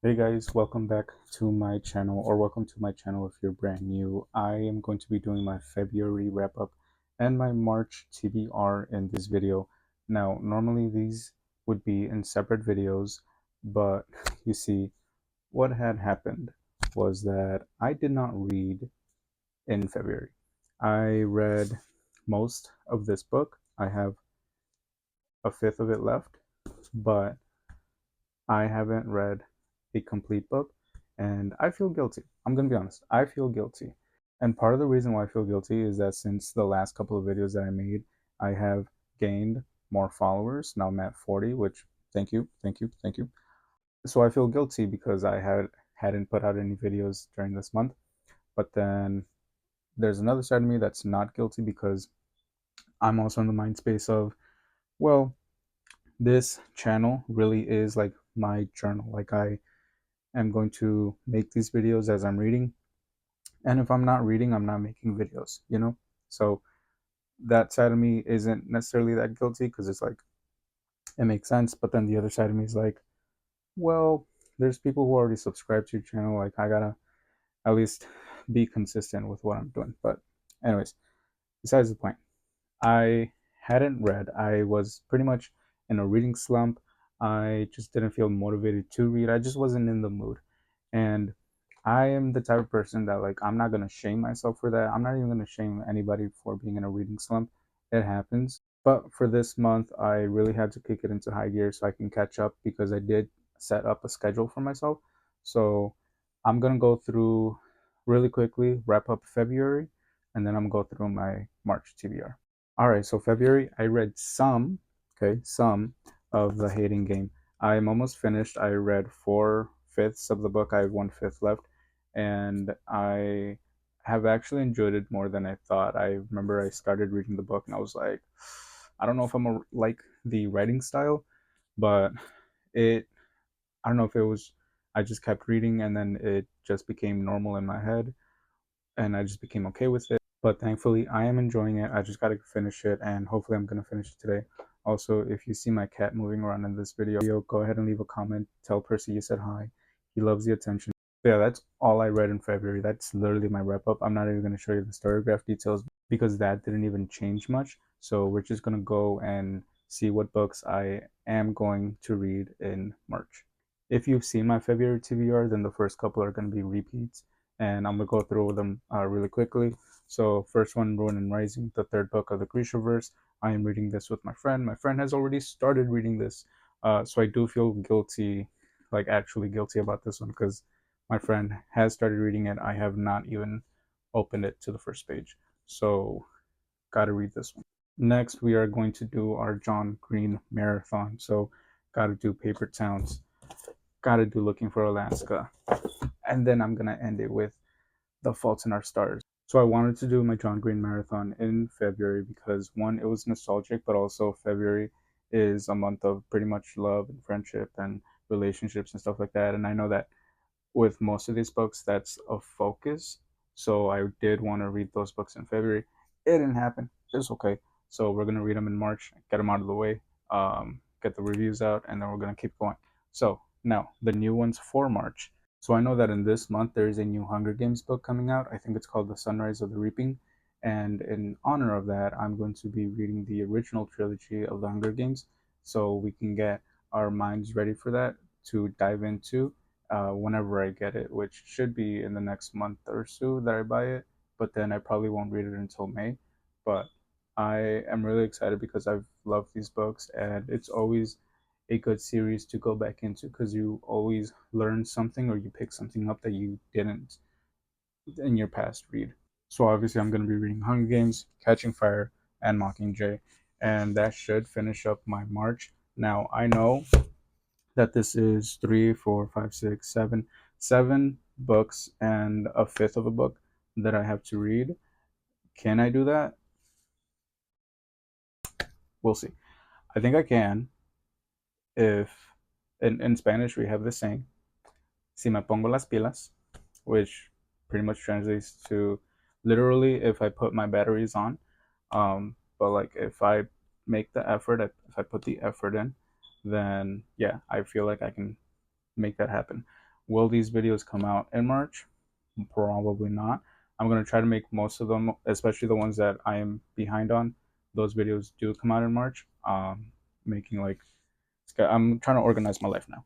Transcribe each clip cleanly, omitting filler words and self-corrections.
Hey guys, welcome back to my channel, or welcome to my channel if you're brand new. I am going to be doing my February wrap up and my March TBR in this video. Now, normally these would be in separate videos, but you see, what had happened was that I did not read in February. I read most of this book. I have a fifth of it left, but I haven't read a complete book, and I feel guilty. I'm gonna be honest. I feel guilty. And part of the reason why I feel guilty is that since the last couple of videos that I made, I have gained more followers. Now I'm at 40, which thank you, thank you, thank you. So I feel guilty because I hadn't put out any videos during this month. But then there's another side of me that's not guilty because I'm also in the mind space of, well, this channel really is like my journal. Like I'm going to make these videos as I'm reading. And if I'm not reading, I'm not making videos, you know? So that side of me isn't necessarily that guilty because it's like, it makes sense. But then the other side of me is like, well, there's people who already subscribe to your channel. Like, I gotta at least be consistent with what I'm doing. But, anyways, besides the point, I hadn't read. I was pretty much in a reading slump. I just didn't feel motivated to read. I just wasn't in the mood. And I am the type of person that, like, I'm not gonna shame myself for that. I'm not even gonna shame anybody for being in a reading slump. It happens. But for this month, I really had to kick it into high gear so I can catch up because I did set up a schedule for myself. So I'm gonna go through really quickly, wrap up February, and then I'm gonna go through my March TBR. All right, so February, I read some of The Hating Game. I'm almost finished. I read four-fifths of the book. I have one fifth left, and I have actually enjoyed it more than I thought. I remember I started reading the book and I was like, I don't know if like the writing style, but it, I don't know if it was, I just kept reading and then it just became normal in my head and I just became okay with it. But thankfully, I am enjoying it. I just got to finish it, and hopefully, I'm going to finish it today. Also, if you see my cat moving around in this video, go ahead and leave a comment. Tell Percy you said hi. He loves the attention. But yeah, that's all I read in February. That's literally my wrap up. I'm not even going to show you the storygraph details because that didn't even change much. So we're just going to go and see what books I am going to read in March. If you've seen my February TBR, then the first couple are going to be repeats, and I'm gonna go through them really quickly. So first one, Ruin and Rising, the third book of the Grishaverse. I am reading this with my friend. My friend has already started reading this, so I do feel guilty, like actually guilty about this one because my friend has started reading it. I have not even opened it to the first page, so gotta read this one. Next, we are going to do our John Green marathon. So gotta do Paper Towns, gotta do Looking for Alaska, and then I'm gonna end it with The Fault in Our Stars. So I wanted to do my John Green marathon in February because one, it was nostalgic, but also February is a month of pretty much love and friendship and relationships and stuff like that. And I know that with most of these books, that's a focus. So I did want to read those books in February. It didn't happen. It's okay. So we're gonna read them in March, get them out of the way, get the reviews out, and then we're gonna keep going. So now the new ones for March. So I know that in this month there is a new Hunger Games book coming out. I think it's called The Sunrise of the Reaping. And in honor of that, I'm going to be reading the original trilogy of the Hunger Games so we can get our minds ready for that to dive into whenever I get it, which should be in the next month or so that I buy it. But then I probably won't read it until May. But I am really excited because I've loved these books and it's always a good series to go back into because you always learn something or you pick something up that you didn't in your past read. So obviously I'm going to be reading Hunger Games, Catching Fire, and Mockingjay, and that should finish up my March. Now I know that this is three, four, five, six, seven books and a fifth of a book that I have to read. Can I do that? We'll see. I think I can if in Spanish we have the saying, si me pongo las pilas, which pretty much translates to literally if I put my batteries on. But like if I make the effort, if I put the effort in, then yeah, I feel like I can make that happen. Will these videos come out in March? Probably not. I'm going to try to make most of them, especially the ones that I am behind on. Those videos do come out in March. Making like, I'm trying to organize my life now.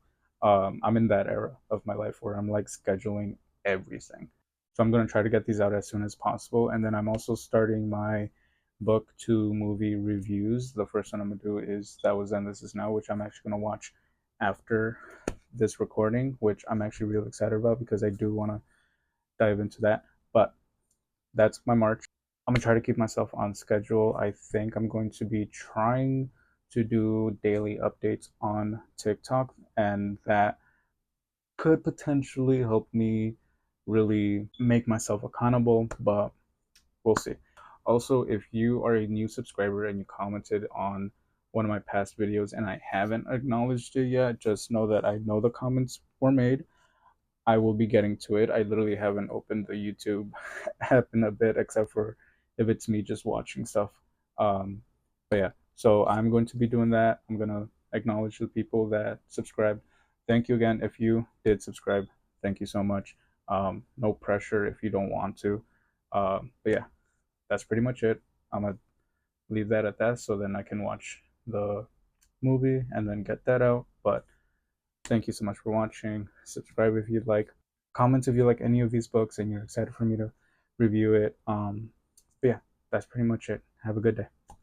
I'm in that era of my life where I'm like scheduling everything. So I'm going to try to get these out as soon as possible. And then I'm also starting my book to movie reviews. The first one I'm going to do is That Was Then, This Is Now, which I'm actually going to watch after this recording, which I'm actually really excited about because I do want to dive into that. But that's my March. I'm gonna try to keep myself on schedule. I think I'm going to be trying to do daily updates on TikTok, and that could potentially help me really make myself accountable, but we'll see. Also, if you are a new subscriber and you commented on one of my past videos and I haven't acknowledged it yet, just know that I know the comments were made. I will be getting to it. I literally haven't opened the YouTube app in a bit, except for if it's me just watching stuff. But yeah, so I'm going to be doing that. I'm gonna acknowledge the people that subscribed. Thank you again if you did subscribe. Thank you so much. No pressure if you don't want to. But yeah, that's pretty much it. I'm gonna leave that at that, so then I can watch the movie and then get that out. But thank you so much for watching. Subscribe if you'd like. Comment if you like any of these books and you're excited for me to review it. But yeah, that's pretty much it. Have a good day.